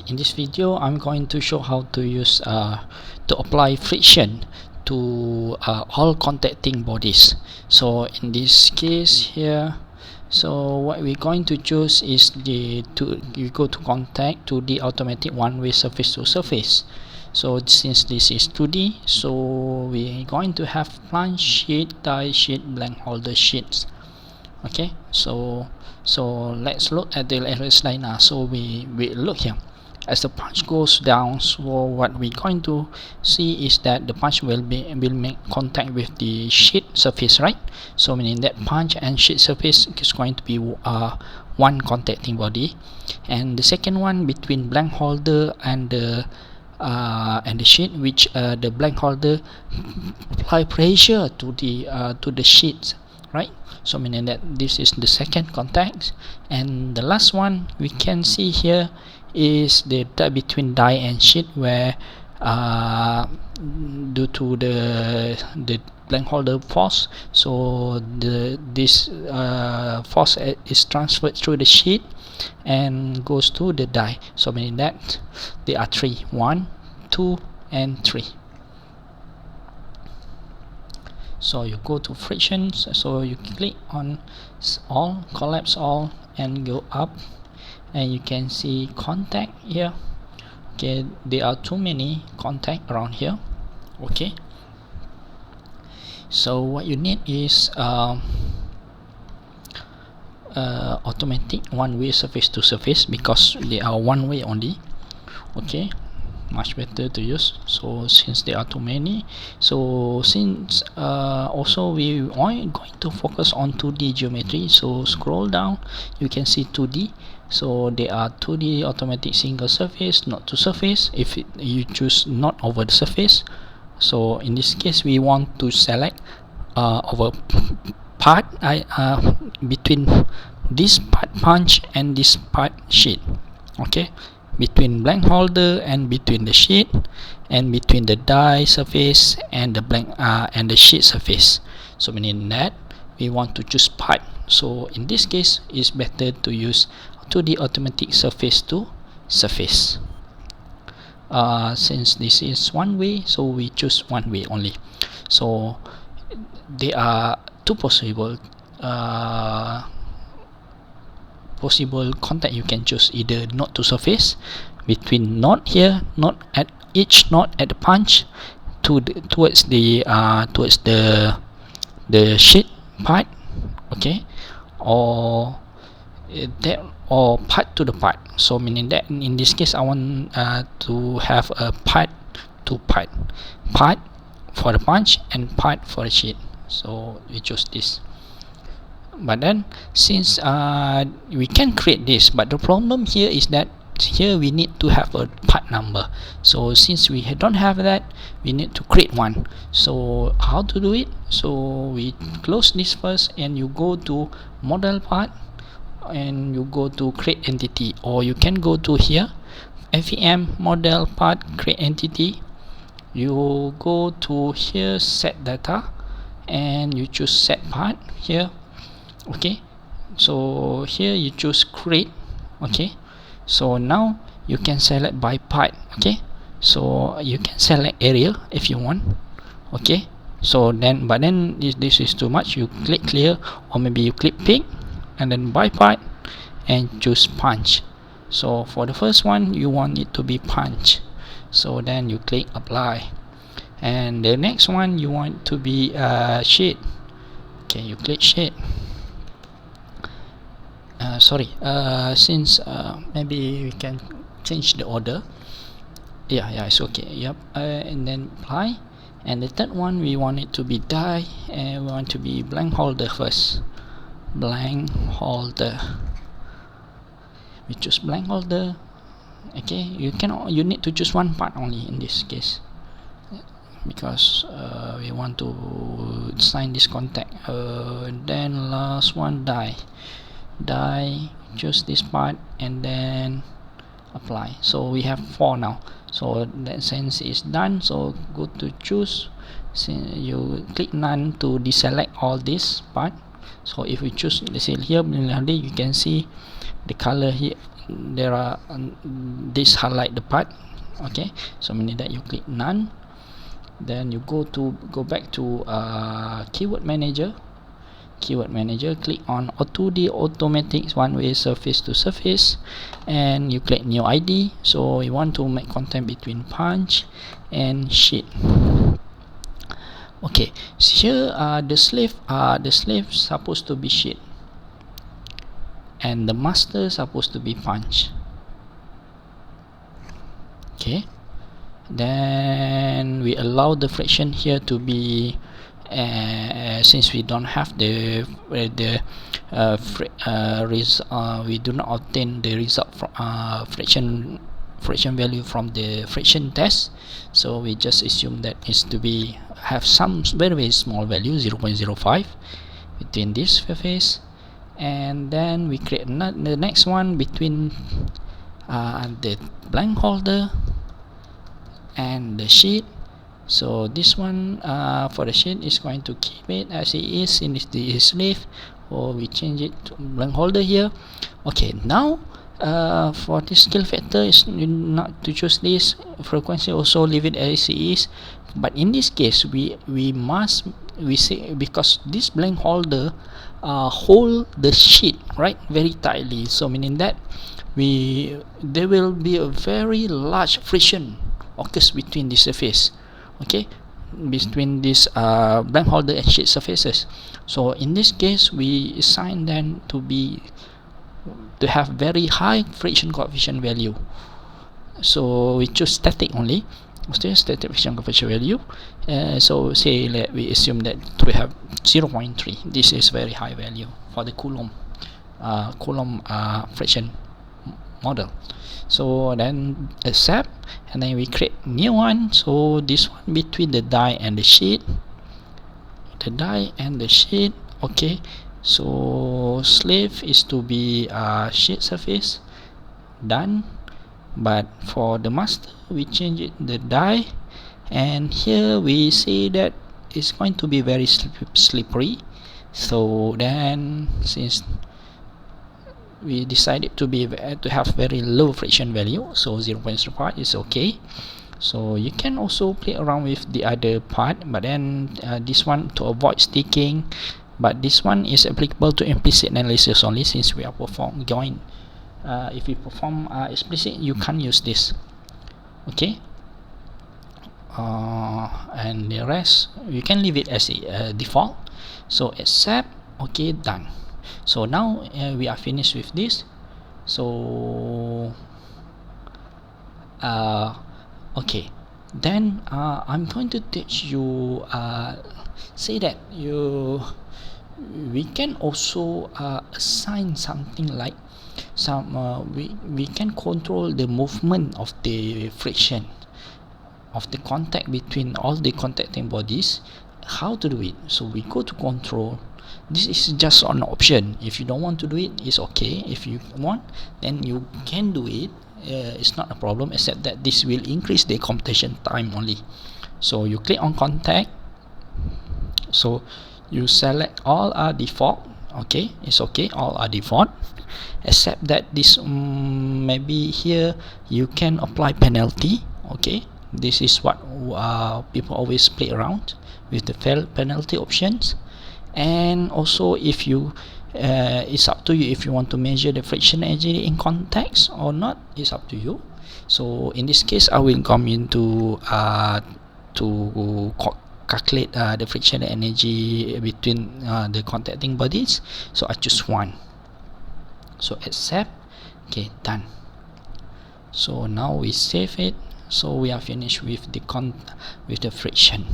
In this video, I'm going to show how to use to apply friction to all contacting bodies. So in this case here, so what we're going to choose is you go to contact to the automatic one-way surface to surface. So since this is 2D, so we're going to have plunge sheet, die sheet, blank holder sheets. Okay, so let's look at the LS-DYNA. So we look here. As the punch goes down, so what we're going to see is that the punch will make contact with the sheet surface, right? So meaning that punch and sheet surface is going to be one contacting body, and the second one between blank holder and the sheet, which the blank holder apply pressure to the sheets, right? So meaning that this is the second contact, and the last one we can see here is the between die and sheet, where due to the blank holder force, so this force is transferred through the sheet and goes to the die. So meaning that there are 3, 1, 2 and 3. So you go to frictions, so you click on all, collapse all, and go up, and you can see contact here. Okay, there are too many contact around here. Okay, so what you need is automatic one-way surface to surface, because they are one way only. Okay, much better to use. So since there are too many, so since also we are going to focus on 2D geometry, so scroll down, you can see 2D. So there are 2D automatic single surface, not to surface. If you choose not over the surface, so in this case we want to select over part between this part punch and this part sheet. Okay, between blank holder and between the sheet, and between the die surface and the blank and the sheet surface. So meaning that we want to choose part. So in this case, it's better to use 2D automatic surface to surface. Since this is one way, so we choose one way only. So there are two possible contact you can choose, either node to surface, between node here, node at each node at the punch towards the sheet part. Okay, or that, or part to the part. So meaning that in this case I want to have a part to part for the punch and part for the sheet, so we choose this. But then since we can create this, but the problem here is that here we need to have a part number. So since we don't have that, we need to create one. So how to do it? So we close this first, and you go to model part, and you go to create entity, or you can go to here FEM model part create entity. You go to here set data, and you choose set part here. Okay, so here you choose create. Okay, so now you can select by part. Okay, so you can select area if you want. Okay, so then, but then this is too much, you click clear, or maybe you click pick and then by part and choose punch. So for the first one you want it to be punch, so then you click apply, and the next one you want to be sheet. Okay, you click sheet. Since maybe we can change the order. Yeah, it's okay. Yep, and then apply. And the third one we want it to be die, and we want to be blank holder first. Blank holder, we choose blank holder. Okay, you need to choose one part only in this case, because we want to sign this contact. Then last one die, choose this part and then apply. So we have 4 now, so that sense is done. So go to choose, you click none to deselect all this part. So if we choose, let's say here, you can see the color here there are this highlight the part. Okay, so meaning that you click none, then you go back to keyword manager. Click on 2D automatic one-way surface to surface, and you click new ID. So you want to make contact between punch and sheet. Okay, so here the slave supposed to be sheet, and the master supposed to be punch. Okay, then we allow the friction here to be since we don't have we do not obtain the result from friction value from the friction test, so we just assume that is to be have some very small value, 0.05 between this surface, and then we create the next one between the blank holder and the sheet. So this one for the sheet is going to keep it as it is in the sleeve, or we change it to blank holder here. Okay, now for this scale factor is not to choose this frequency, also leave it as it is. But in this case we say, because this blank holder hold the sheet right very tightly, so meaning that there will be a very large friction occurs between the surface, okay, between this blank holder and sheet surfaces. So in this case we assign them to have very high friction coefficient value, so we choose static only. Static friction coefficient value, so say that we assume that we have 0.3. This is very high value for the Coulomb friction model. So then accept, and then we create new one. So this one between the die and the sheet, okay. So sleeve is to be sheet surface, done. But for the master we change it the die, and here we say that it's going to be very slippery. So then since we decided to have very low friction value, so 0.05 is okay. So you can also play around with the other part, but then this one to avoid sticking, but this one is applicable to implicit analysis only, since we are perform join. If we perform explicit, you can't use this. Okay, and the rest you can leave it as a default. So accept, okay, done. So now we are finished with this. So okay, then I'm going to teach you say that we can also assign something like we can control the movement of the friction of the contact between all the contacting bodies. How to do it? So we go to control. This is just an option. If you don't want to do it, it's okay. If you want, then you can do it. It's not a problem, except that this will increase the computation time only. So you click on contact. So you select all are default. Okay, it's okay, all are default, except that this maybe here you can apply penalty. Okay, this is what people always play around with the penalty options. And also if you it's up to you if you want to measure the friction energy in context or not. It's up to you. So in this case I will come into to calculate the friction energy between the contacting bodies. So I choose 1. So accept, okay, done. So now we save it. So we are finished with the friction.